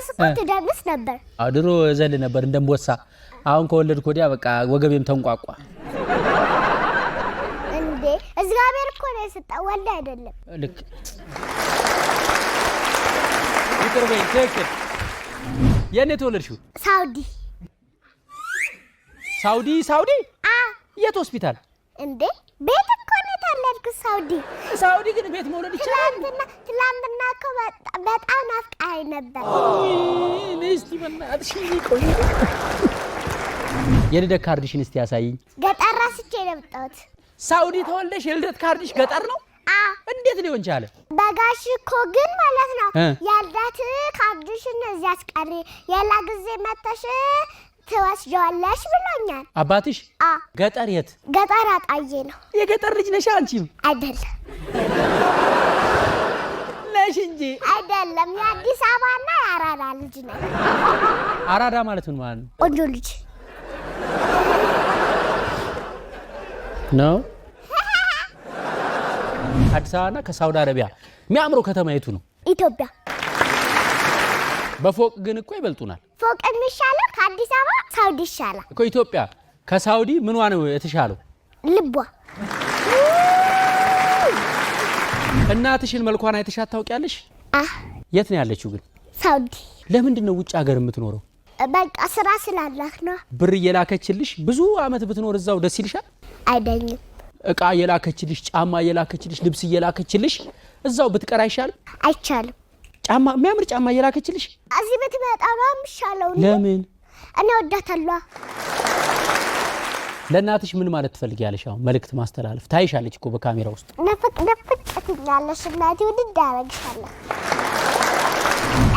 ስፖርት ደንስ ነበር አድሮ ዘል ነበር እንደምወሳ አሁን ከወለድኩ ወዲያ በቃ ወገቤም ተንቋቋ እንዴ እግዚአብሔር እኮ ነው የሰጠው ወንድ አይደለም ልክ ይቅርበኝ ትክክል የኔ ተወለድሽው ሳውዲ የት ሆስፒታል እንዴ ቤት እኮ ነው ተወለድኩት ሳውዲ ግን ቤት መውለድ ይችላል ትላንትና እኮ በጣም ናፍቃኝ ነበር ነስቲ በእናትሽ ቆይ የልደት ካርድሽን እስቲ ያሳይኝ ገጠር ራስቼ ነው የመጣሁት ሳውዲ ተወልደሽ የልደት ካርድሽ ገጠር ነው እንዴት ሊሆን ቻለ በጋሽ እኮ ግን ማለት ነው የልደት ካርድሽን እዚህ አስቀሪ የላ ጊዜ መተሽ ትወስጃለሽ ብሎኛል አባትሽ ገጠር የት ገጠር አጣዬ ነው የገጠር ልጅ ነሽ አንቺም አይደለም ነሽ እንጂ አይደለም የአዲስ አበባና የአራዳ ልጅ ነኝ አራዳ ማለት ምን ማለት ነው ቆንጆ ልጅ ነው አዲስ አበባና ከሳውዲ አረቢያ የሚያምረው ከተማ የቱ ነው ኢትዮጵያ በፎቅ ግን እኮ ይበልጡናል ፎቅ የሚሻለው ከአዲስ አበባ ሳውዲ ይሻላል እኮ ኢትዮጵያ ከሳውዲ ምንዋ ነው የተሻለው ልቧ እናትሽን መልኳን አይተሻት ታውቂያለሽ የት ነው ያለችው ግን ሳውዲ ለምንድን ነው ውጭ ሀገር የምትኖረው በቃ ስራ ስላላህ ነው ብር እየላከችልሽ ብዙ አመት ብትኖር እዛው ደስ ይልሻል አይደኝም እቃ እየላከችልሽ ጫማ እየላከችልሽ ልብስ እየላከችልሽ እዛው ብትቀር አይቻልም ጫማ የሚያምር ጫማ እየላከችልሽ እዚህ ብትመጣ ነው የሚሻለው ለምን እኔ ወዳታለሁ ለእናትሽ ምን ማለት ትፈልጊያለሽ አሁን መልእክት ማስተላለፍ ታይሻለች እኮ በካሜራ ውስጥ ነፍቅ ትኛለሽ እናቴ ውድድ አደርግሻለሁ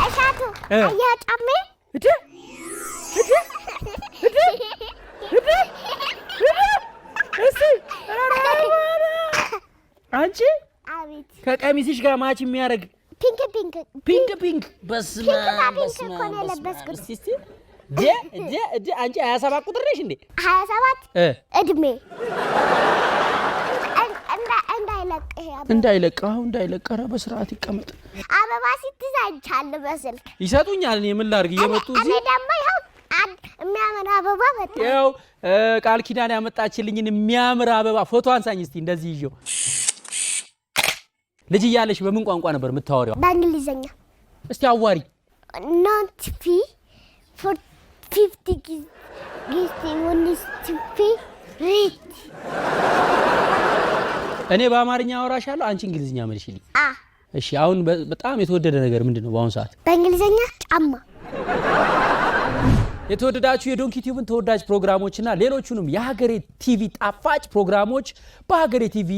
እሻቱ አያ ጫሜ አንቺ አቤት ከቀሚስሽ ጋር ማች የሚያደርግ ፒንክ በስመ አብ እስቲ አንቺ 27 ቁጥር ነሽ እንዴ 27 እድሜ እንዳይለቅ ኧረ በስርዓት ይቀመጥ አበባ ሲትዛንቻል በስልክ ይሰጡኛል እኔ ምን ላድርግ እየመጡ እዚህ እኔ ደግሞ ያው የሚያምር አበባ መጣ ያው ቃል ኪዳን ያመጣችልኝን የሚያምር አበባ ፎቶ አንሳኝ እስቲ እንደዚህ ይዤው ልጅ እያለሽ በምን ቋንቋ ነበር የምታወሪው በእንግሊዘኛ እስቲ አዋሪ not fee for 50 ጊዜ ወንስቲ ሪት እኔ በአማርኛ አወራሻለሁ አንቺ እንግሊዝኛ መልሽልኝ እሺ አሁን በጣም የተወደደ ነገር ምንድነው በአሁን ሰዓት በእንግሊዘኛ ጫማ የተወደዳችሁ የዶንኪ ቲዩብን ተወዳጅ ፕሮግራሞችና ሌሎቹንም የሀገሬ ቲቪ ጣፋጭ ፕሮግራሞች በሀገሬ ቲቪ